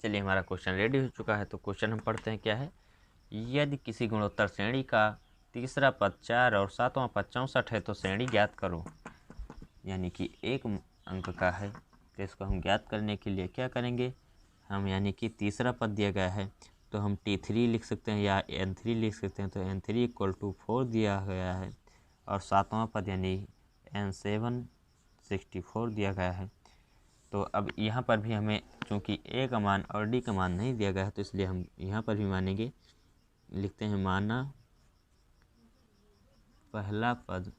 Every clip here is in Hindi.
चलिए हमारा क्वेश्चन रेडी हो चुका है। तो क्वेश्चन हम पढ़ते हैं क्या है। यदि किसी गुणोत्तर श्रेणी का तीसरा पद 4 और सातवां पद 64 है तो श्रेणी ज्ञात करो। यानी कि एक अंक का है, तो इसको हम ज्ञात करने के लिए क्या करेंगे, हम यानी कि तीसरा पद दिया गया है तो हम T3 लिख सकते हैं या N3 लिख सकते हैं। तो N3 = 4 दिया गया है और सातवां पद यानी N7 64 दिया गया है। तो अब यहाँ पर भी हमें चूँकि A का मान और D का मान नहीं दिया गया है तो इसलिए हम यहाँ पर भी मानेंगे, लिखते हैं माना पहला पद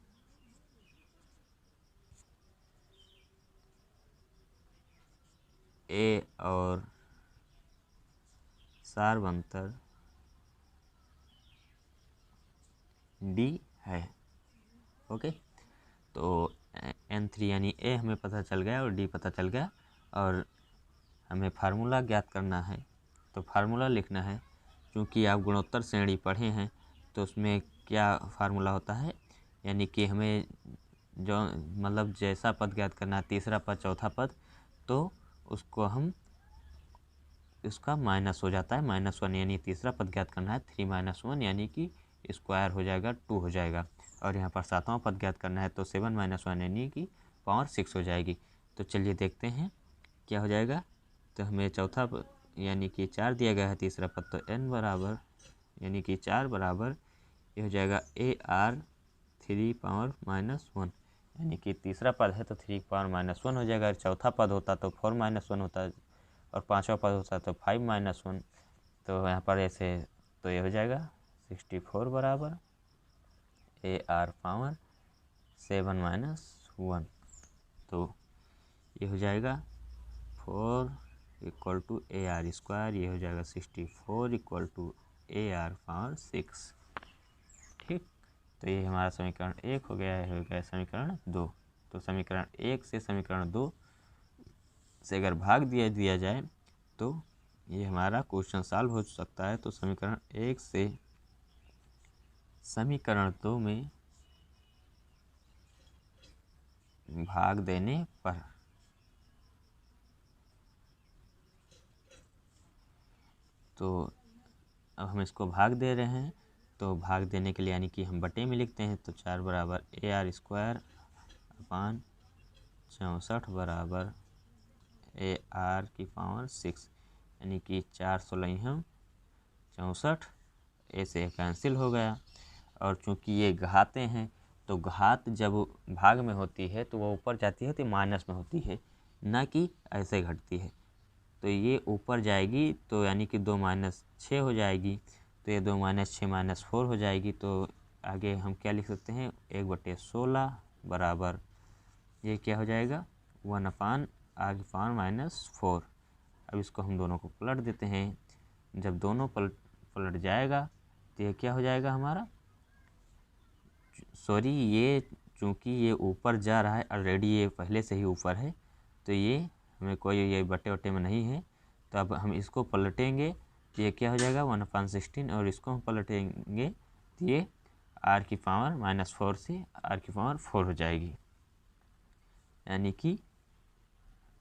A और सार्वंतर D है। ओके, तो N3 यानी A हमें पता चल गया और D पता चल गया और हमें फार्मूला ज्ञात करना है। तो फार्मूला लिखना है, क्योंकि आप गुणोत्तर श्रेणी पढ़े हैं तो उसमें क्या फार्मूला होता है, यानी कि हमें जो मतलब जैसा पद ज्ञात करना है, तीसरा पद चौथा पद, तो उसको हम इसका माइनस हो जाता है -1, यानी तीसरा पद ज्ञात करना है 3 - 1 यानी कि स्क्वायर हो जाएगा 2 हो जाएगा। और यहाँ पर सातवां पद ज्ञात करना है तो 7 - 1 यानी कि पावर 6 हो जाएगी। तो चलिए देखते हैं क्या हो जाएगा। तो हमें चौथा यानी कि 4 दिया गया है तीसरा पद, तो n बराबर यानी कि 4 बराबर ये हो जाएगा AR 3 पावर -1, यानी कि तीसरा पद है तो 3 पावर -1 हो जाएगा। चौथा पद होता तो 4 - 1 होता और पांचवा पद होता तो 5 - 1। तो यहाँ पर ऐसे तो ये हो जाएगा 64 बराबर AR पावर 7 - 1। तो ये हो जाएगा 4 = AR², ये हो जाएगा 64 = AR पावर 6। ठीक, तो ये हमारा समीकरण 1 हो गया है, हो गया समीकरण 2। तो समीकरण 1 से समीकरण 2 से अगर भाग दिया जाए तो ये हमारा क्वेश्चन सॉल्व हो सकता है। तो समीकरण 1 से समीकरण 2 में भाग देने पर तो अब हम इसको भाग दे रहे हैं, तो भाग देने के लिए यानी कि हम बटे में लिखते हैं। तो 4 बराबर AR² अपान 64 बराबर AR की पावर 6, यानी कि 4 16 64, ऐसे कैंसिल हो गया। और चूंकि ये घाते हैं तो घात जब भाग में होती है तो वो ऊपर जाती है तो माइनस में होती है, ना कि ऐसे घटती है। तो ये ऊपर जाएगी तो यानी कि 2 - 6 हो जाएगी, तो ये 2 - 6 - 4 हो जाएगी। तो आगे हम क्या लिख सकते हैं, 1/16 बराबर ये क्या हो जाएगा 1/r⁻⁴। अब इसको हम दोनों को पलट देते हैं। जब दोनों पलट जाएगा तो ये क्या हो जाएगा हमारा, सॉरी ये चूँकि ये ऊपर जा रहा है ऑलरेडी, ये पहले से ही ऊपर है तो ये हमें कोई ये बटे वटे में नहीं है। तो अब हम इसको पलटेंगे तो ये क्या हो जाएगा 1/16, और इसको हम पलटेंगे तो ये r की पावर -4 से r की पावर 4 हो जाएगी। यानी कि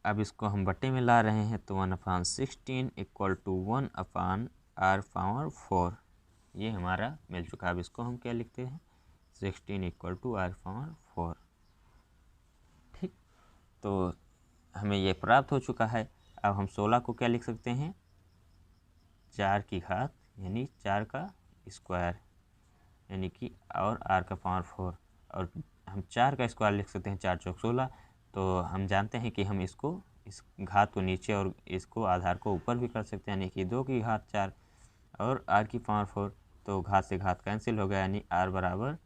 अब इसको हम बटे में ला रहे हैं तो 1/16 = 1/r⁴ ये हमारा मिल चुका है। अब इसको हम क्या लिखते हैं 16 = r⁴। ठीक, तो हमें ये प्राप्त हो चुका है। अब हम 16 को क्या लिख सकते हैं 4 की घात यानी 4 का स्क्वायर, यानी कि और r का पावर 4, और हम 4 का स्क्वायर लिख सकते हैं 4 × 16। तो हम जानते हैं कि हम इसको इस घात को नीचे और इसको आधार को ऊपर भी कर सकते हैं, यानी कि 2 की घात 4 और r की पावर 4। तो घात से घात कैंसिल हो गया, यानी r बराबर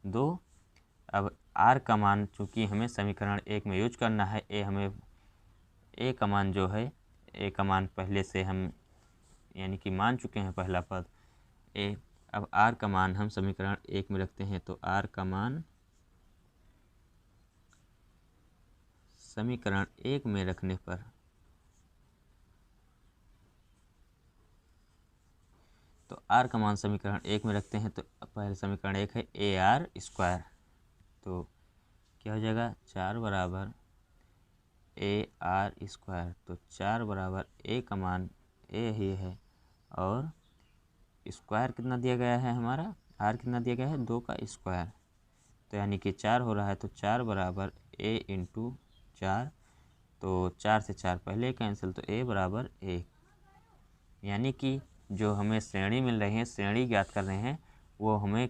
2। अब r का मान चूँकि हमें समीकरण 1 में यूज करना है, a का मान जो है, a का मान पहले से हम यानी कि मान चुके हैं पहला पद a। अब r का मान हम समीकरण 1 में रखते हैं, तो r का मान समीकरण 1 में रखने पर तो r का मान समीकरण 1 में रखते हैं तो पहले समीकरण 1 है AR²। तो क्या हो जाएगा 4 बराबर AR²। तो 4 बराबर a का मान ए ही है, और स्क्वायर कितना दिया गया है हमारा, आर कितना दिया गया है 2 का स्क्वायर, तो यानी कि 4 हो रहा है, तो 4 बराबर ए इंटू 4, तो 4 से 4 पहले कैंसिल, तो ए बराबर 1। यानी कि जो हमें श्रेणी मिल रही है, श्रेणी ज्ञात कर रहे हैं, वो हमें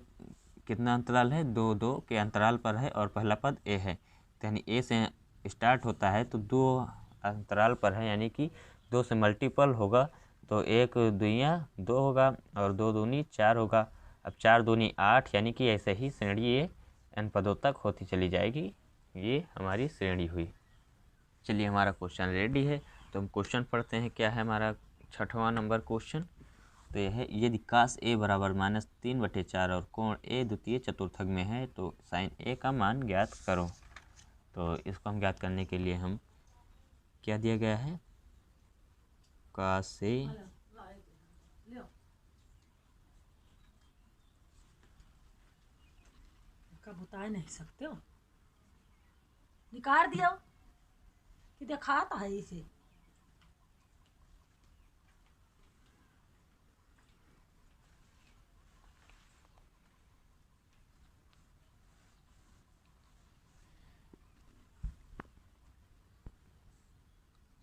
कितना अंतराल है, 2 2 के अंतराल पर है, और पहला पद ए है, तो यानी ए से स्टार्ट होता है तो 2 अंतराल पर है, यानी कि 2 से मल्टीपल होगा, तो 1 दुइयाँ 2 होगा, और 2 दूनी 4 होगा। अब 4 दूनी 8, यानी कि ऐसे ही श्रेणी ये n पदों तक होती चली जाएगी। ये हमारी श्रेणी हुई। चलिए हमारा क्वेश्चन रेडी है, तो हम क्वेश्चन पढ़ते हैं। क्या है हमारा 6वां नंबर क्वेश्चन, तो यह है, यदि कास ए बराबर -3/4 और कोण ए द्वितीय चतुर्थक में है तो साइन ए का मान ज्ञात करो। तो इसको हम ज्ञात करने के लिए हम क्या दिया गया है, कास ए बता नहीं सकते हो, निकाल दिया कि दिखाता है इसे।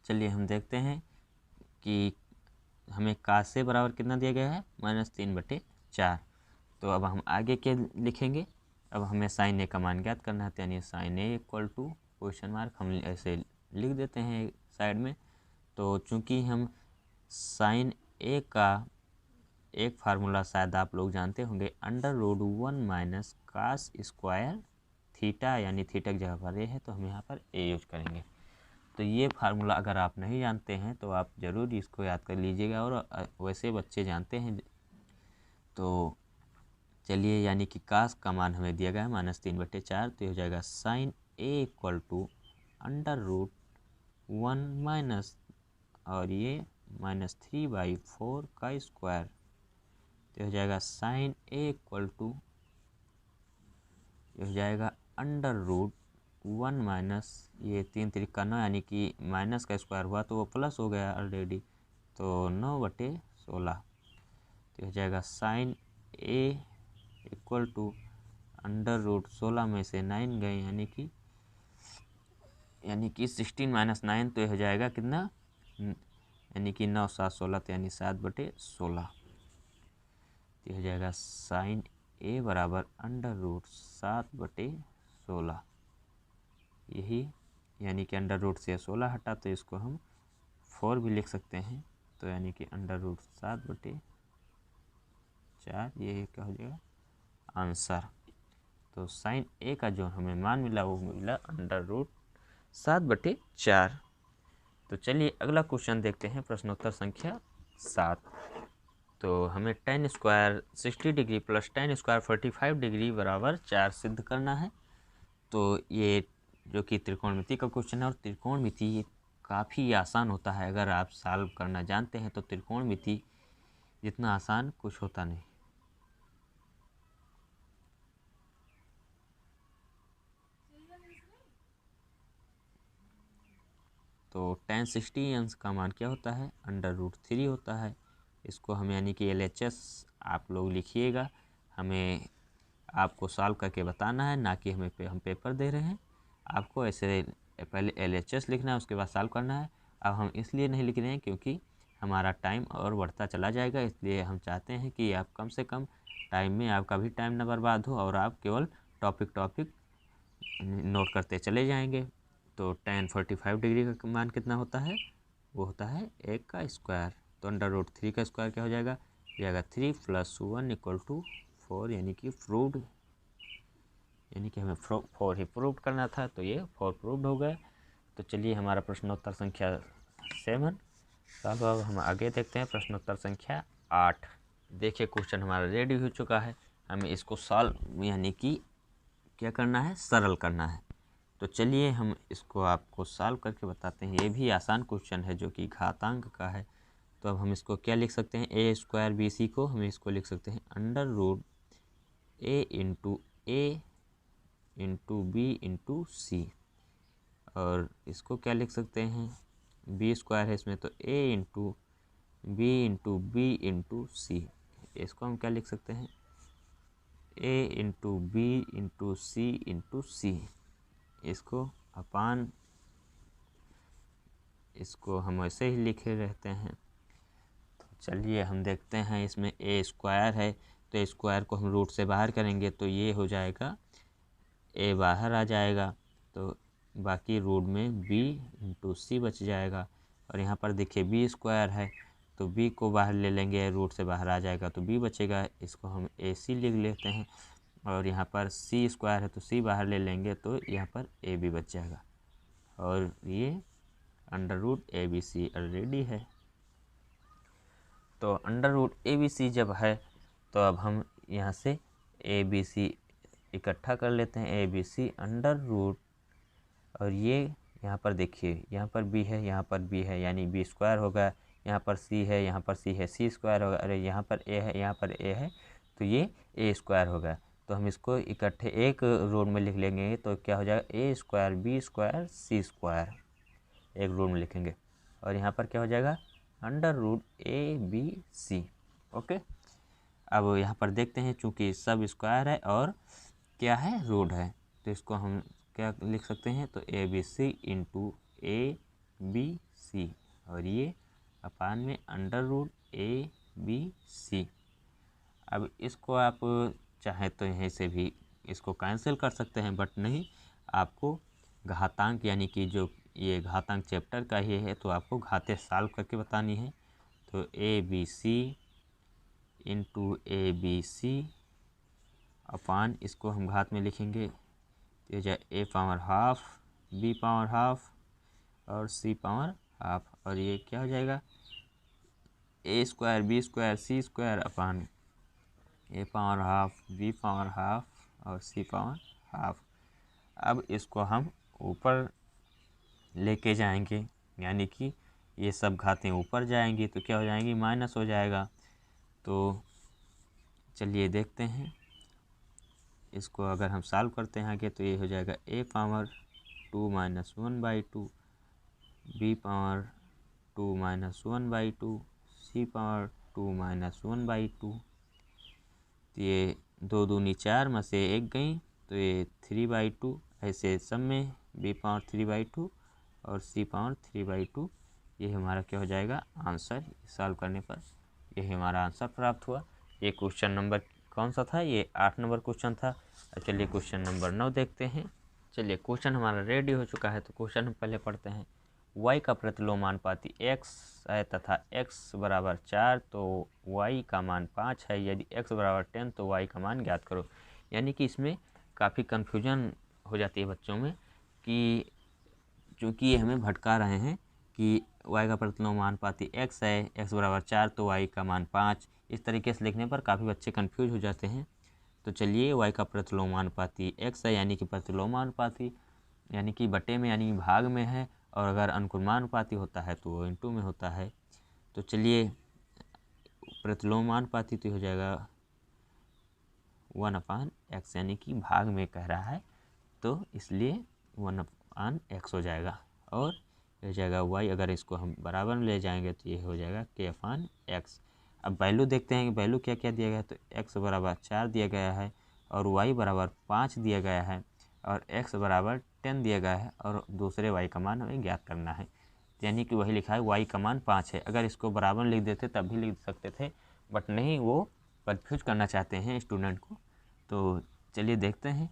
चलिए हम देखते हैं कि हमें कास से बराबर कितना दिया गया है, -3/4। तो अब हम आगे क्या लिखेंगे, अब हमें साइन ए का मान ज्ञात करना है, यानी sine A equal to question mark, हम ऐसे लिख देते हैं साइड में। तो चूंकि हम साइन ए का एक फार्मूला शायद आप लोग जानते होंगे, √1 - कास स्क्वायर थीटा, यानी थीटा की जगह पर ए है, तो हम यहाँ पर ए यूज करेंगे। तो ये फार्मूला अगर आप नहीं जानते हैं तो आप ज़रूर इसको याद कर लीजिएगा, और वैसे बच्चे जानते हैं। तो चलिए, यानी कि कास का मान हमें दिया गया है -3/4, तो ये हो जाएगा sine A equal to √1 minus, और ये -3/4 का स्क्वायर, तो हो जाएगा साइन ए इक्वल टू, ये हो जाएगा √1 माइनस, ये 3 3 9, यानी कि माइनस का स्क्वायर हुआ तो वो प्लस हो गया ऑलरेडी, तो 9/16, तो हो जाएगा साइन ए इक्वल टू √16 में से 9 गए, यानी कि 16 - 9, तो ये हो जाएगा कितना, यानी कि 9 7 16, तो यानी 7/16, तो हो जाएगा साइन ए बराबर √7/16। यही, यानी कि अंडर रूट से 16 हटा तो इसको हम 4 भी लिख सकते हैं, तो यानी कि √7/4, ये क्या हो जाएगा आंसर। तो साइन ए का जो हमें मान मिला वो मिला √7/4। तो चलिए अगला क्वेश्चन देखते हैं, प्रश्नोत्तर संख्या 7। तो हमें tan square 60 degree plus tan square 45 degree बराबर 4 सिद्ध करना है। तो ये जो कि त्रिकोणमिति का क्वेश्चन है, और त्रिकोणमिति काफ़ी आसान होता है, अगर आप सॉल्व करना जानते हैं तो त्रिकोणमिति जितना आसान कुछ होता नहीं। तो tan 60 अंश का मान क्या होता है, √3 होता है। इसको हम यानी कि LHS आप लोग लिखिएगा, हमें आपको सॉल्व करके बताना है, ना कि हम पेपर दे रहे हैं आपको। ऐसे पहले LHS लिखना है, उसके बाद सॉल्व करना है। अब हम इसलिए नहीं लिख रहे हैं क्योंकि हमारा टाइम और बढ़ता चला जाएगा, इसलिए हम चाहते हैं कि आप कम से कम टाइम में आपका भी टाइम ना बर्बाद हो, और आप केवल टॉपिक नोट करते चले जाएंगे। तो tan 45 डिग्री का मान कितना होता है, वो होता है 1 का स्क्वायर, तो √3 का स्क्वायर क्या हो जाएगा, 3 + 1 = 4, यानी कि प्रूव्ड, यानी कि हमें 4 ही प्रूव करना था, तो ये 4 प्रूव्ड हो गया। तो चलिए हमारा प्रश्नोत्तर संख्या 7 सॉल्व। अब हम आगे देखते हैं प्रश्नोत्तर संख्या 8। देखिए क्वेश्चन हमारा रेडी हो चुका है, हमें इसको सॉल्व यानी कि क्या करना है, सरल करना है। तो चलिए हम इसको आपको सॉल्व करके बताते हैं। ये भी आसान क्वेश्चन है जो कि घातांक का है। तो अब हम इसको क्या लिख सकते हैं, a² BC को हम इसको लिख सकते हैं √a × b × c, और इसको क्या लिख सकते हैं, b² है इसमें, तो a × B into B into C. इसको हम क्या लिख सकते हैं, A into B into C. इसको अपान, इसको हम ऐसे ही लिखे रहते हैं। तो चलिए हम देखते हैं, इसमें ए स्क्वायर है तो स्क्वायर को हम रूट से बाहर करेंगे तो ये हो जाएगा, ए बाहर आ जाएगा तो बाकी रूट में बी इंटू सी बच जाएगा। और यहाँ पर देखिए बी स्क्वायर है तो बी को बाहर ले लेंगे, रूट से बाहर आ जाएगा तो बी बचेगा, इसको हम ए सी लिख लेते हैं। और यहाँ पर सी स्क्वायर है तो सी बाहर ले लेंगे तो यहाँ पर ए बी बच जाएगा। और ये under root A B C already है। तो under root A B C जब है तो अब हम यहाँ से ए बी सी इकट्ठा कर लेते हैं, A B C under root, और ये यहाँ पर देखिए यहाँ पर बी है, यहाँ पर बी है, यानी बी स्क्वायर होगा। यहाँ पर सी है, यहाँ पर सी है, सी स्क्वायर होगा। अरे यहाँ पर ए है, यहाँ पर ए है, तो ये ए स्क्वायर होगा। तो हम इसको इकट्ठे एक रूट में लिख लेंगे तो क्या हो जाएगा, A square B square C square, एक रूट में लिखेंगे। और यहाँ पर क्या हो जाएगा, under root A B C. Okay, अब यहाँ पर देखते हैं, चूँकि सब स्क्वायर है और क्या है, रूट है, तो इसको हम क्या लिख सकते हैं, तो A B C into A B C, और ये अपान में under root A B C. अब इसको आप चाहे तो यहीं से भी इसको कैंसिल कर सकते हैं, बट नहीं, आपको घातांक यानी कि जो ये घातांक चैप्टर का ही है तो आपको घाते सॉल्व करके बतानी है। तो A B C into A B C upon, इसको हम घात में लिखेंगे तो जाए A power half B power half और सी पावर हाफ, और ये क्या हो जाएगा, A square B square C square upon A power half B power half और सी पावर हाफ। अब इसको हम ऊपर लेके जाएंगे, यानी कि ये सब घातें ऊपर जाएंगी तो क्या हो जाएंगी, माइनस हो जाएगा। तो चलिए देखते हैं, इसको अगर हम सॉल्व करते हैं आगे तो ये हो जाएगा A power 2 minus 1/2 B power 2 minus 1/2 C power 2 minus 1/2। तो ये 2 दूनी 4 में से 1 गई तो ये 3/2, ऐसे सब में बी पावर 3/2 और सी पावर 3/2। ये हमारा क्या हो जाएगा आंसर, सॉल्व करने पर यही हमारा आंसर प्राप्त हुआ। ये क्वेश्चन नंबर कौन सा था, ये 8 नंबर क्वेश्चन था। अब चलिए क्वेश्चन नंबर 9 देखते हैं। चलिए क्वेश्चन हमारा रेडी हो चुका है, तो क्वेश्चन हम पहले पढ़ते हैं। y का प्रतिलोमानुपाती x है तथा x बराबर 4 तो y का मान 5 है, यदि x बराबर 10 तो y का मान ज्ञात करो। यानी कि इसमें काफ़ी कन्फ्यूजन हो जाती है बच्चों में, कि चूँकि ये हमें भटका रहे हैं कि y का प्रतिलोमानुपाती x है, x बराबर 4 तो y का मान 5, इस तरीके से लिखने पर काफ़ी बच्चे कन्फ्यूज हो जाते हैं। तो चलिए y का प्रतिलोमानुपाती x है, यानी कि प्रतिलोमानुपाती यानी कि बटे में यानी कि भाग में है, और अगर अनुक्रमानुपाती होता है तो वो इंटू में होता है। तो चलिए प्रतिलोमानुपाती तो हो जाएगा 1/x, यानी कि भाग में कह रहा है तो इसलिए 1/x हो जाएगा। और ये हो जाएगा y, अगर इसको हम बराबर में ले जाएंगे तो ये हो जाएगा k/x। अब वैल्यू देखते हैं कि वैल्यू क्या क्या दिया गया है। तो x बराबर 4 दिया गया है और y बराबर 5 दिया गया है और x बराबर 10 दिया गया है, और दूसरे y का मान हमें ज्ञात करना है। यानी कि वही लिखा है y का मान 5 है। अगर इसको बराबर लिख देते तब भी लिख सकते थे, बट नहीं, वो कन्फ्यूज करना चाहते हैं स्टूडेंट को। तो चलिए देखते हैं।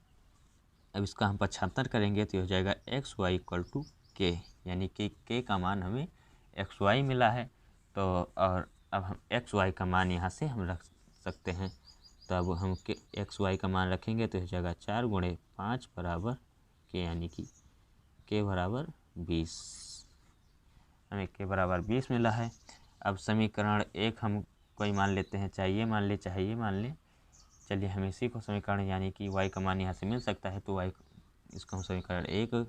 अब इसका हम 75 करेंगे तो हो जाएगा xy = k, यानी कि k का मान हमें xy मिला है। तो और अब हम xy का मान यहाँ से हम रख सकते हैं। तो अब हम xy का मान रखेंगे तो हो जाएगा 4 × 5 बराबर k, यानी कि k बराबर 20, हमें k बराबर 20 मिला है। अब समीकरण 1 हम कोई मान लेते हैं, चाहे ये मान ले चाहे ये मान ले। चलिए हम इसी को समीकरण यानी कि y का मान यहाँ से मिल सकता है, तो y इसको हम समीकरण 1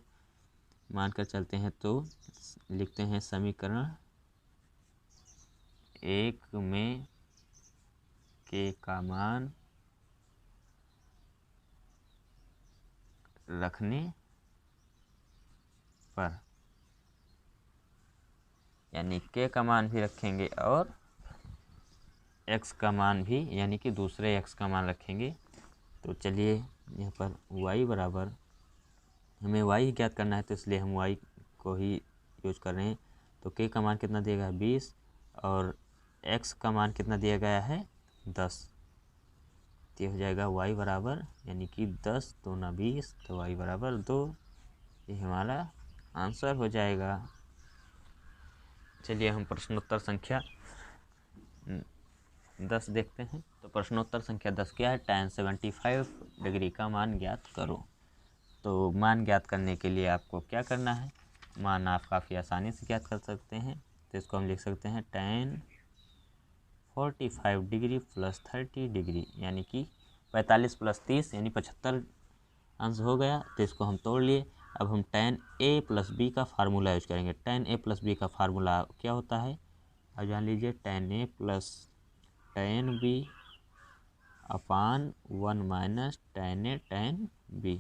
मान कर चलते हैं। तो लिखते हैं समीकरण 1 में k का मान रखने पर यानी k का मान भी रखेंगे और x का मान भी यानी कि दूसरे x का मान रखेंगे। तो चलिए यहाँ पर y बराबर, हमें y ही ज्ञात करना है तो इसलिए हम y को ही यूज कर रहे हैं। तो k का मान कितना दिया गया है 20 और x का मान कितना दिया गया है 10। तो ये हो जाएगा y बराबर यानी कि 10 दूना 20 तो y बराबर 2। ये हमारा आंसर हो जाएगा। चलिए हम प्रश्नोत्तर संख्या 10 देखते हैं। तो प्रश्नोत्तर संख्या 10 क्या है, tan 75 डिग्री का मान ज्ञात करो। तो मान ज्ञात करने के लिए आपको क्या करना है, मान आप काफ़ी आसानी से ज्ञात कर सकते हैं। तो इसको हम लिख सकते हैं tan 45 डिग्री प्लस 30 डिग्री यानी कि 45 प्लस 30 यानी 75 आंसर हो गया। तो इसको हम तोड़ लिए। अब हम tan a प्लस बी का फार्मूला यूज करेंगे। tan a प्लस बी का फार्मूला क्या होता है, अब जान लीजिए, tan a plus tan b upon 1 minus tan a tan b।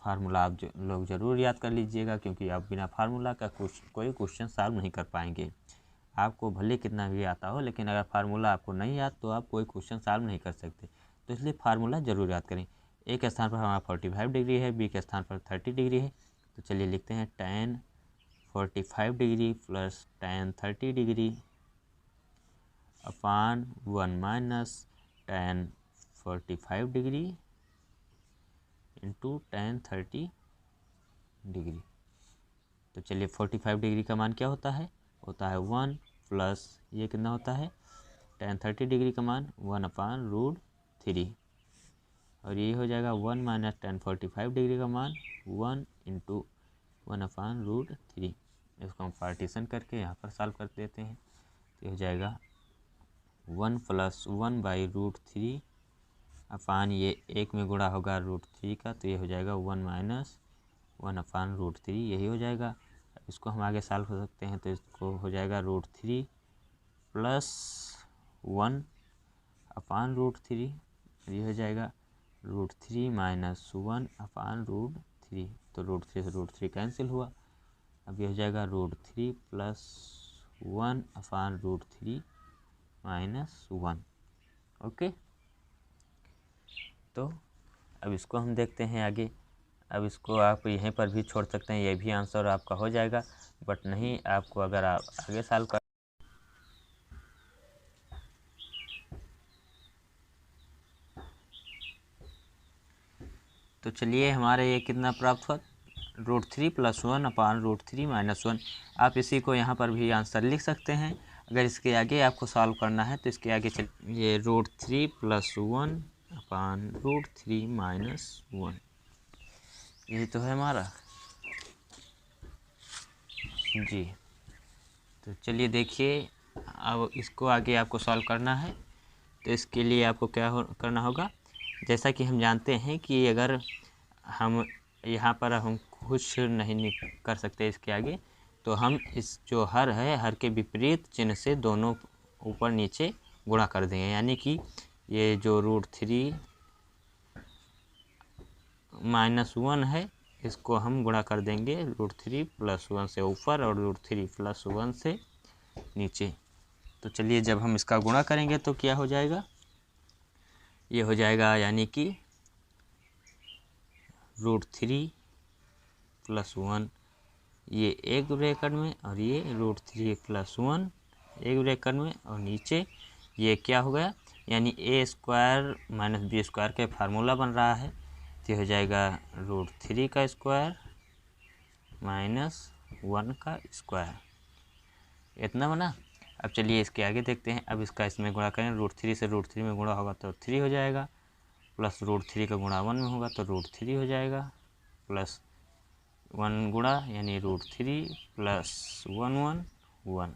Formula आप लोग ज़रूर याद कर लीजिएगा, क्योंकि आप बिना फार्मूला का कोई क्वेश्चन सॉल्व नहीं कर पाएंगे। आपको भले कितना भी आता हो, लेकिन अगर फार्मूला आपको नहीं याद तो आप कोई क्वेश्चन सॉल्व नहीं कर सकते। तो इसलिए फार्मूला ज़रूर याद करें। ए के स्थान पर हमारा 45 डिग्री है, बी के स्थान पर 30 डिग्री है। तो चलिए लिखते हैं tan 45 degree plus tan 30 degree upon 1 minus tan 45 degree into tan 30 degree. तो चलिए 45 डिग्री का मान क्या होता है 1 प्लस ये कितना होता है tan 30 डिग्री का मान 1 अपान √3 और ये हो जाएगा 1 माइनस tan 45 डिग्री का मान 1 इंटू 1 अपान √3। इसको हम पार्टीशन करके यहाँ पर सॉल्व कर देते हैं। तो ये हो जाएगा 1 प्लस 1 बाई √3 अपान ये एक में गुणा होगा √3 का, तो ये हो जाएगा 1 माइनस 1 अपान √3, यही हो जाएगा। इसको हम आगे सॉल्व कर सकते हैं। तो इसको हो जाएगा √3 प्लस 1 अपान √3, ये हो जाएगा √3 माइनस 1 अपान √3। तो √3 से √3 कैंसिल हुआ। अब ये हो जाएगा √3 प्लस 1 अपान √3 माइनस 1। ओके, तो अब इसको हम देखते हैं आगे। अब इसको आप यहीं पर भी छोड़ सकते हैं, ये भी आंसर आपका हो जाएगा। बट नहीं, आपको अगर आप आगे सॉल्व कर, तो चलिए हमारे ये कितना प्राप्त हुआ √3 प्लस 1 अपान √3 माइनस 1। आप इसी को यहाँ पर भी आंसर लिख सकते हैं। अगर इसके आगे आपको सॉल्व करना है तो इसके आगे ये √3 प्लस 1 अपान √3 माइनस 1, यही तो है हमारा जी। तो चलिए देखिए, अब इसको आगे आपको सॉल्व करना है। तो इसके लिए आपको क्या करना होगा, जैसा कि हम जानते हैं कि अगर हम यहाँ पर हम कुछ नहीं कर सकते इसके आगे, तो हम इस जो हर है, हर के विपरीत चिन्ह से दोनों ऊपर नीचे गुणा कर देंगे। यानी कि ये जो √3 माइनस 1 है, इसको हम गुणा कर देंगे √3 प्लस 1 से ऊपर और √3 प्लस 1 से नीचे। तो चलिए जब हम इसका गुणा करेंगे तो क्या हो जाएगा, ये हो जाएगा यानी कि √3 प्लस 1 ये एक ब्रैकेट में और ये √3 प्लस 1 एक ब्रैकेट में, और नीचे ये क्या हो गया, यानी a² माइनस b² का फार्मूला बन रहा है। तो हो जाएगा √3 का स्क्वायर माइनस 1 का स्क्वायर, इतना बना। अब चलिए इसके आगे देखते हैं। अब इसका इसमें गुणा करें, √3 से √3 में गुणा होगा तो 3 हो जाएगा, प्लस √3 का गुणा 1 में होगा तो √3 हो जाएगा, प्लस 1 गुणा यानी √3 प्लस 1 1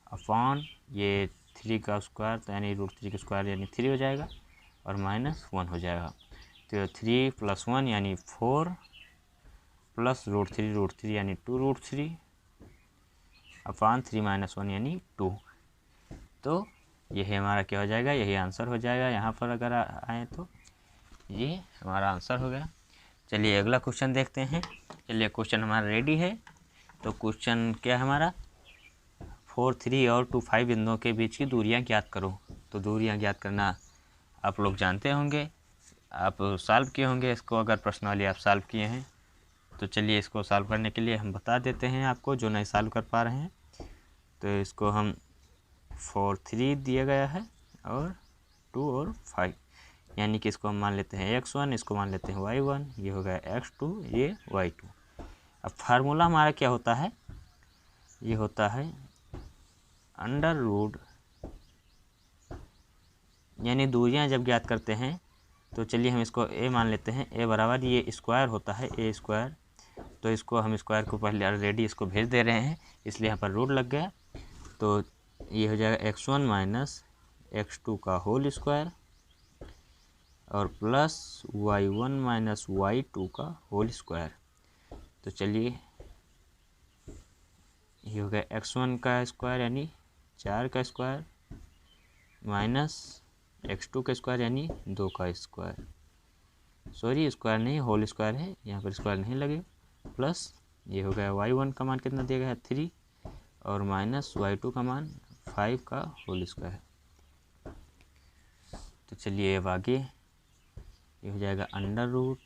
अपॉन ये 3 का स्क्वायर, तो यानी √3 का स्क्वायर यानी 3 हो जाएगा और माइनस 1 हो जाएगा। तो 3 प्लस 1 यानी 4 प्लस √3 यानी 2√3 अपॉन 3 माइनस 1 यानी 2। तो यही हमारा क्या हो जाएगा, यही आंसर हो जाएगा। यहाँ पर अगर आए तो ये हमारा आंसर हो गया। चलिए अगला क्वेश्चन देखते हैं। चलिए क्वेश्चन हमारा रेडी है। तो क्वेश्चन क्या है हमारा, 4, 3 और 2, 5 बिंदुओं के बीच की दूरियां ज्ञात करो। तो दूरियां ज्ञात करना आप लोग जानते होंगे, आप सॉल्व किए होंगे इसको, अगर पर्सनली आप सॉल्व किए हैं तो चलिए इसको सॉल्व करने के लिए हम बता देते हैं आपको जो नहीं सॉल्व कर पा रहे हैं। तो इसको हम 4, 3 दिया गया है और 2 और 5, यानी कि इसको हम मान लेते हैं x1, इसको मान लेते हैं y1, ये हो गया x2, ये y2। अब फार्मूला हमारा क्या होता है, ये होता है अंडर रूट, यानी दूरियां जब ज्ञात करते हैं तो चलिए हम इसको a मान लेते हैं, a बराबर ये स्क्वायर होता है a स्क्वायर, तो इसको हम स्क्वायर को पहले ऑलरेडी इसको भेज दे रहे हैं इसलिए यहाँ पर रूट लग गया। तो ये हो जाएगा x1 माइनस x2 का होल स्क्वायर और प्लस y1 माइनस y2 का होल स्क्वायर। तो चलिए ये हो गया x1 का स्क्वायर यानी 4 का स्क्वायर माइनस x2 का स्क्वायर यानी 2 का स्क्वायर, सॉरी स्क्वायर नहीं होल स्क्वायर है, यहाँ पर स्क्वायर नहीं लगे, प्लस ये हो गया y1 का मान कितना दिया गया है 3 और माइनस y2 का मान 5 का होल स्क्वायर। तो चलिए अब आगे ये हो जाएगा अंडर रूट,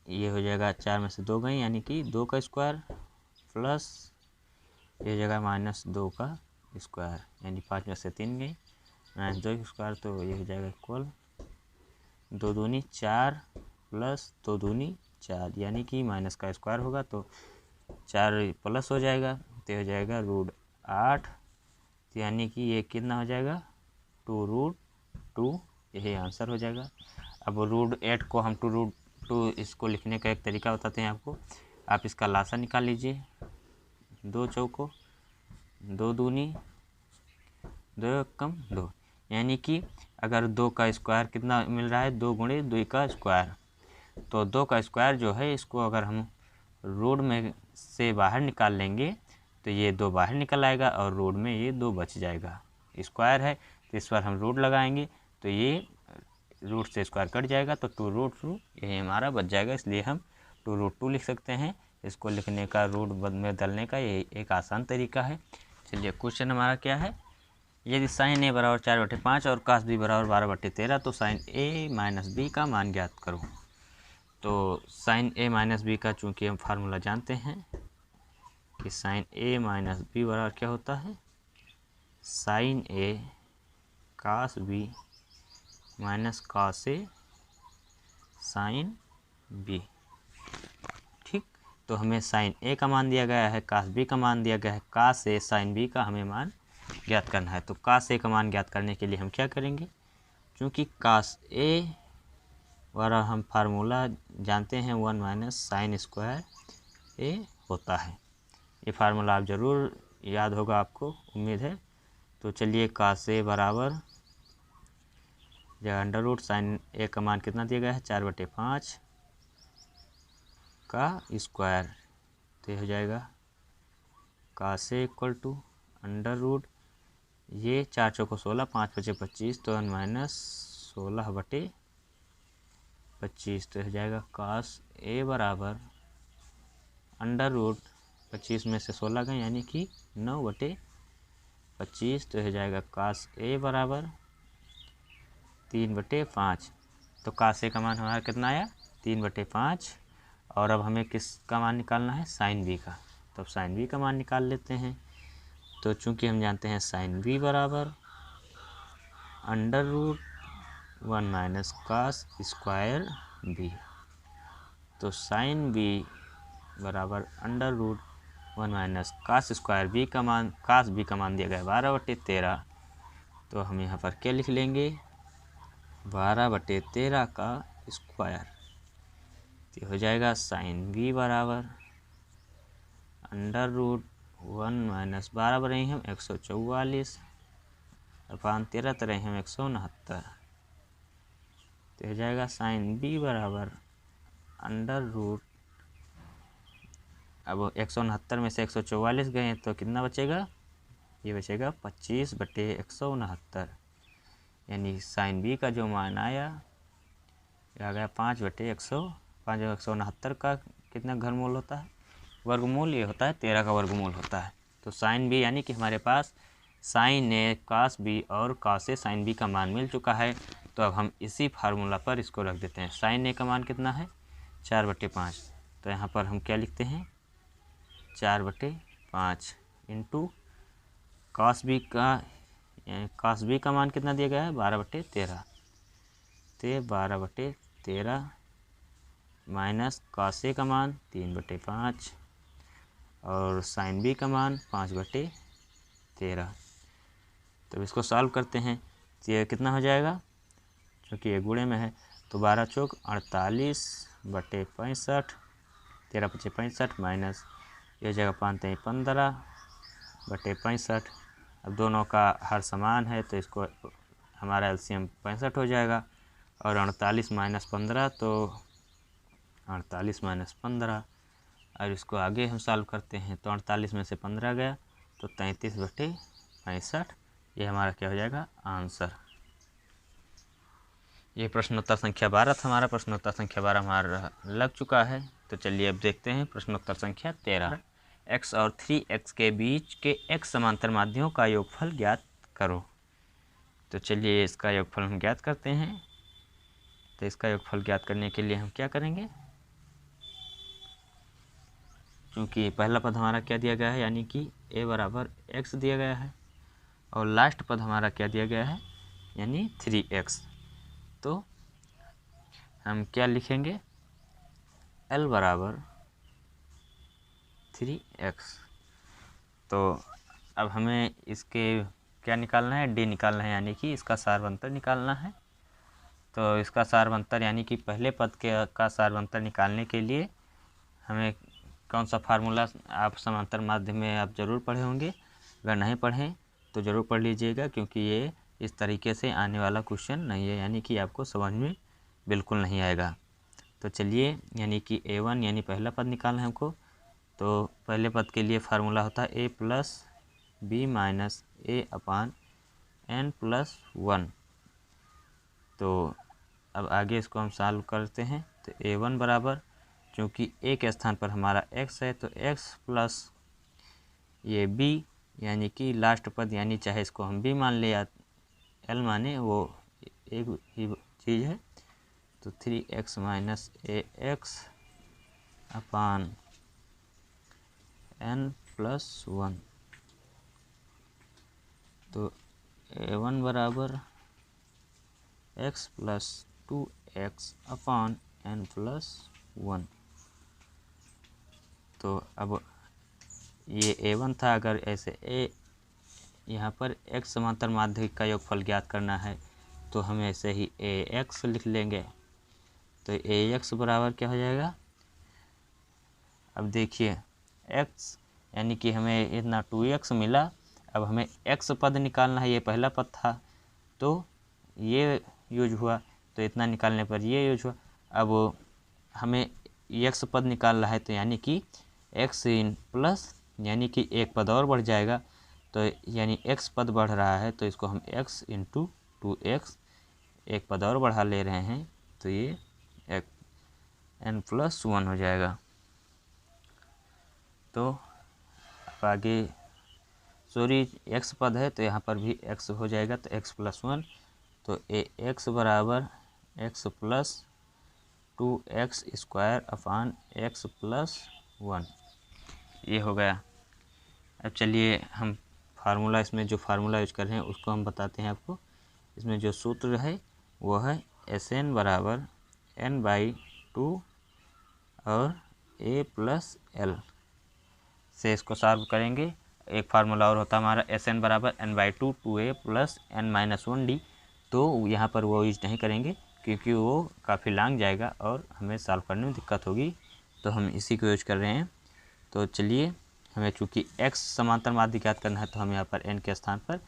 ये हो जाएगा 4 में से 2 गए यानी कि 2 का स्क्वायर प्लस ये हो जाएगा माइनस 2 का स्क्वायर यानी 5 में से 3 गई माइनस 2 का स्क्वायर, तो ये हो जाएगा इक्वल 2 दूनी 4 प्लस 2 दूनी 4 यानी कि माइनस का स्क्वायर होगा तो 4 प्लस हो जाएगा तो हो जाएगा रूट 8, यानी कि ये कितना हो जाएगा 2 रूट 2, यही आंसर हो जाएगा। अब रूट 8 को हम 2 रूट 2 इसको लिखने का एक तरीका बताते हैं आपको, आप इसका लासा निकाल लीजिए, 2 चौको 2 दूनी 2 कम 2, यानी कि अगर 2 का स्क्वायर कितना मिल रहा है 2 गुणे 2 का स्क्वायर, तो 2 का स्क्वायर जो है इसको अगर हम रूट में से बाहर निकाल लेंगे तो ये 2 बाहर निकल आएगा और रूट में ये 2 बच जाएगा, स्क्वायर है तो इस पर हम रूट लगाएंगे तो ये रूट से स्क्वायर कट जाएगा तो 2 रूट 2 यही हमारा बच जाएगा, इसलिए हम 2 रूट 2 लिख सकते हैं। इसको लिखने का रूट में बदलने का ये एक आसान तरीका है। चलिए क्वेश्चन हमारा क्या है, यदि साइन ए बराबर 4/5 और कास बी बराबर 12/13 तो साइन ए माइनस बी का मान ज्ञात करो। तो साइन ए माइनस बी का चूँकि हम फार्मूला जानते हैं कि साइन ए माइनस बी बराबर क्या होता है, साइन ए कास बी माइनस कास ए साइन बी। ठीक, तो हमें साइन ए का मान दिया गया है, कास बी का मान दिया गया है, कास ए साइन बी का हमें मान ज्ञात करना है। तो कास ए का मान ज्ञात करने के लिए हम क्या करेंगे, क्योंकि कास ए वाला हम फार्मूला जानते हैं 1 माइनस साइन स्क्वायर ए होता है, ये फार्मूला आप ज़रूर याद होगा आपको, उम्मीद है। तो चलिए कास ए बराबर जगह अंडर रूट साइन ए का मान कितना दिया गया है 4/5 का स्क्वायर, तो ये हो जाएगा कास ए इक्वल टू अंडर रूट ये 4 चौको 16 5 बचे 25 तो 1 माइनस 16/25, तो हो जाएगा कास ए बराबर अंडर रूट 25 में से 16 गए यानी कि 9/25, तो हो जाएगा कास ए बराबर 3/5। तो कास ए का मान हमारा कितना आया 3/5, और अब हमें किसका मान निकालना है साइन बी का, तो अब साइन बी का मान निकाल लेते हैं। तो चूंकि हम जानते हैं साइन बी बराबर under root 1 minus cos square B, तो साइन बी बराबर under root 1 minus cos square B का मान, कास बी का मान दिया गया है 12/13, तो हम यहाँ पर क्या लिख लेंगे 12/13 का स्क्वायर, तो हो जाएगा साइन बी बराबर अंडर रूट 1 माइनस 12 बने हम 144 अपान 13 तरह हम 169, तो हो जाएगा साइन बी बराबर अंडर रूट, अब 169 में से 144 गए तो कितना बचेगा, ये बचेगा 25/169, यानी साइन बी का जो मान आया आ गया 5/169 का कितना घनमूल होता है वर्गमूल ये होता है 13 का वर्गमूल होता है। तो साइन बी यानी कि हमारे पास साइन ए कास बी और कास ए साइन बी का मान मिल चुका है। तो अब हम इसी फार्मूला पर इसको रख देते हैं। साइन ए का मान कितना है 4/5। तो यहाँ पर हम क्या लिखते हैं 4/5 इंटू कास बी का मान कितना दिया गया है 12/13। तो 12/13 माइनस कास ए का मान 3/5 और साइन बी का मान 5/13। तो इसको सॉल्व करते हैं तो ये कितना हो जाएगा, क्योंकि ये गुणे में है तो 12 चौक 48/65, 13×5 = 65 माइनस ये जगह 5 × 15/65। अब दोनों का हर समान है तो इसको हमारा एलसीएम 65 हो जाएगा। और 48 - 15 तो 48 - 15। और इसको आगे हम सॉल्व करते हैं तो 48 में से 15 गया तो 33/65। ये हमारा क्या हो जाएगा आंसर। ये प्रश्नोत्तर संख्या 12 था हमारा। प्रश्नोत्तर संख्या 12 हमारा लग चुका है। तो चलिए अब देखते हैं प्रश्नोत्तर संख्या 13। x और 3x के बीच के x समांतर माध्ययों का योगफल ज्ञात करो। तो चलिए इसका योगफल हम ज्ञात करते हैं। तो इसका योगफल ज्ञात करने के लिए हम क्या करेंगे, क्योंकि पहला पद हमारा क्या दिया गया है यानी कि a = x दिया गया है और लास्ट पद हमारा क्या दिया गया है यानी 3x। तो हम क्या लिखेंगे L = 3x। तो अब हमें इसके क्या निकालना है d निकालना है यानी कि इसका सारवंतर निकालना है। तो इसका सारवंतर यानी कि पहले पद का सारवंतर निकालने के लिए हमें कौन सा फार्मूला आप समांतर माध्यम में आप ज़रूर पढ़े होंगे। अगर नहीं पढ़ें तो ज़रूर पढ़ लीजिएगा, क्योंकि ये इस तरीके से आने वाला क्वेश्चन नहीं है, यानी कि आपको समझ में बिल्कुल नहीं आएगा। तो चलिए यानी कि a1 यानी पहला पद निकालना है हमको। तो पहले पद के लिए फार्मूला होता है a + b - a/n+1। तो अब आगे इसको हम सॉल्व करते हैं। तो a1 बराबर, क्योंकि a के स्थान पर हमारा x है तो x प्लस ये b यानी कि लास्ट पद, यानी चाहे इसको हम b मान ले या l माने, वो एक ही चीज़ है। तो 3x - ax/n+1। तो a1 = x + 2x/n+1। तो अब ये a1 था। अगर ऐसे a यहाँ पर x समांतर माध्यिक का योगफल ज्ञात करना है तो हम ऐसे ही ax लिख लेंगे। तो ax बराबर क्या हो जाएगा, अब देखिए x यानी कि हमें इतना 2x मिला। अब हमें x पद निकालना है, ये पहला पद था तो ये यूज हुआ, तो इतना निकालने पर ये यूज हुआ। अब हमें x पद निकालना है तो यानी कि x इन प्लस यानी कि एक पद और बढ़ जाएगा। तो यानी x पद बढ़ रहा है तो इसको हम x × 2x एक पद और बढ़ा ले रहे हैं तो ये n+1 हो जाएगा। तो अब आगे सॉरी x पद है तो यहाँ पर भी x हो जाएगा तो x+1। तो ax = x + 2x² ये हो गया। अब चलिए हम फार्मूला, इसमें जो फार्मूला यूज कर रहे हैं उसको हम बताते हैं आपको। इसमें जो सूत्र है वो है Sn = n/2 और a + l से इसको सॉल्व करेंगे। एक फार्मूला और होता है हमारा Sn = n/2 2a + n-1d। तो यहाँ पर वो यूज नहीं करेंगे क्योंकि वो काफ़ी लॉन्ग जाएगा और हमें सॉल्व करने में दिक्कत होगी, तो हम इसी को यूज कर रहे हैं। तो चलिए हमें चूँकि x समांतर माध्य ज्ञात करना है तो हम यहाँ पर n के स्थान पर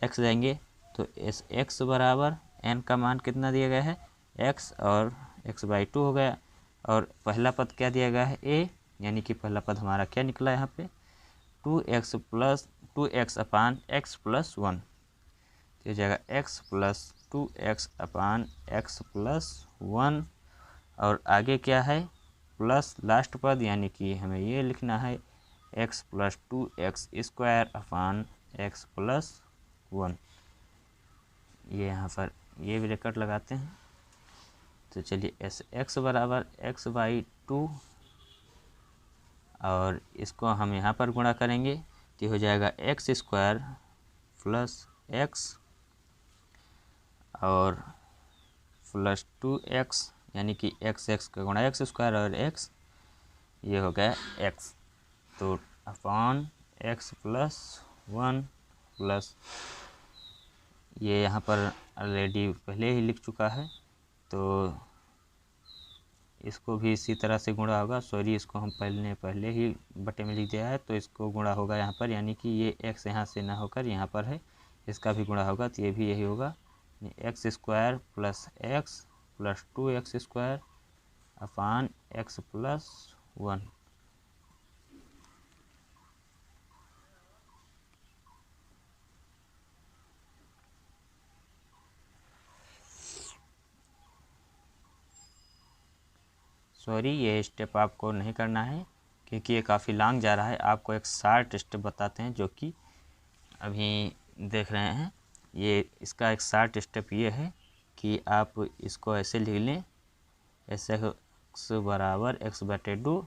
x जाएंगे। तो x = n का मान कितना दिया गया है x और x/2 हो गया। और पहला पद क्या दिया गया है a, यानी कि पहला पद हमारा क्या निकला यहाँ पे 2x/x+1। तो जाएगा x + 2x/x+1। और आगे क्या है प्लस लास्ट पद यानी कि हमें ये लिखना है x plus 2x square upon x plus 1। ये यहाँ पर ये ब्रैकेट लगाते हैं। तो चलिए एस एक्स बराबर x बाई 2 और इसको हम यहाँ पर गुणा करेंगे तो हो जाएगा एक्स स्क्वायर प्लस एक्स और प्लस 2x यानी कि x का गुणा x स्क्वायर और x ये हो गया x। तो अपॉन x प्लस 1 प्लस ये यहाँ पर ऑलरेडी पहले ही लिख चुका है तो इसको भी इसी तरह से गुणा होगा। सॉरी, इसको हम पहले ही बटे में लिख दिया है तो इसको गुणा होगा यहाँ पर, यानी कि ये x यहाँ से ना होकर यहाँ पर है, इसका भी गुणा होगा तो ये भी यही होगा। X square plus x plus 2x square upon x plus 1। Sorry, ये स्टेप आपको नहीं करना है क्योंकि ये काफ़ी लॉन्ग जा रहा है। आपको एक शार्ट स्टेप बताते हैं जो कि अभी देख रहे हैं। ये इसका एक शार्ट स्टेप ये है कि आप इसको ऐसे लिख लें एस एक्स बराबर x बटे 2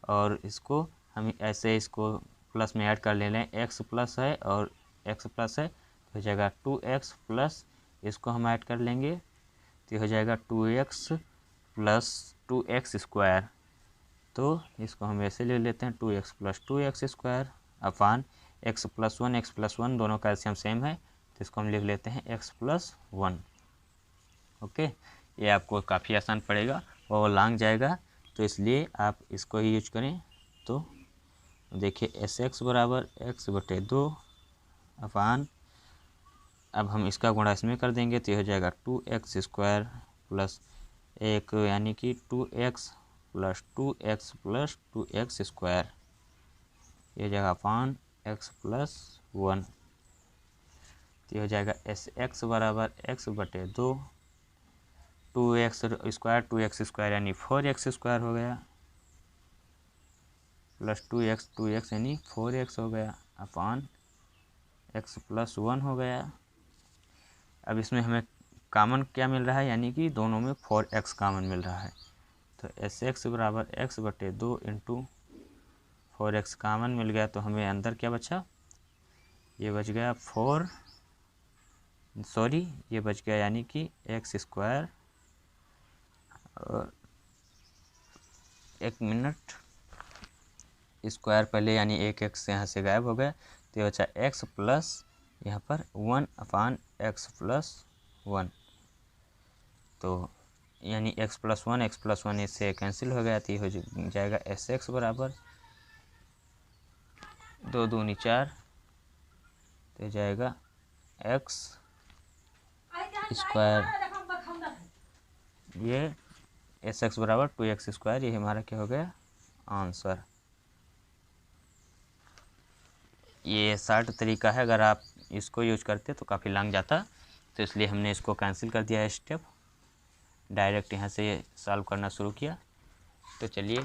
और इसको हम ऐसे इसको प्लस में ऐड कर ले लें। x प्लस है और x प्लस है तो हो जाएगा 2x प्लस इसको हम ऐड कर लेंगे तो हो जाएगा 2x प्लस 2x स्क्वायर। तो इसको हम ऐसे ले लेते हैं 2x plus 2x square upon x plus 1 दोनों का एलसीएम सेम है तो इसको हम लिख लेते हैं x प्लस 1। ओके, ये आपको काफ़ी आसान पड़ेगा और लॉन्ग जाएगा तो इसलिए आप इसको ही यूज करें। तो देखिए एस एक्स बराबर x बटे 2 अपान अब हम इसका गुणा इसमें कर देंगे तो ये हो जाएगा 2x स्क्वायर प्लस एक यानी कि 2x plus 2x plus 2x square ये जगह अपान x प्लस 1। तो ये हो जाएगा एस एक्स बराबर x बटे 2 2x स्क्वायर 2x स्क्वायर यानी 4x स्क्वायर हो गया प्लस 2x यानी 4x हो गया अपान x प्लस 1 हो गया। अब इसमें हमें कॉमन क्या मिल रहा है यानी कि दोनों में 4x कॉमन मिल रहा है तो एस एक्स बराबर x बटे 2 इंटू 4x कॉमन मिल गया तो हमें अंदर क्या बचा, ये बच गया ये बच गया यानी कि x स्क्वायर और एक मिनट स्क्वायर पहले यानी एक x यहाँ से गायब हो गया तो ये बचा x प्लस यहाँ पर 1 अपान x प्लस 1। तो यानी x प्लस 1 इससे कैंसिल हो गया तो ये हो जाएगा एस एक्स बराबर 2 दूनी 4 तो जाएगा x स्क्वायर ये एस एक्स बराबर 2x स्क्वायर। ये हमारा क्या हो गया आंसर। ये शार्ट तरीका है, अगर आप इसको यूज करते तो काफ़ी लॉन्ग जाता तो इसलिए हमने इसको कैंसिल कर दिया है स्टेप, डायरेक्ट यहाँ से सॉल्व करना शुरू किया। तो चलिए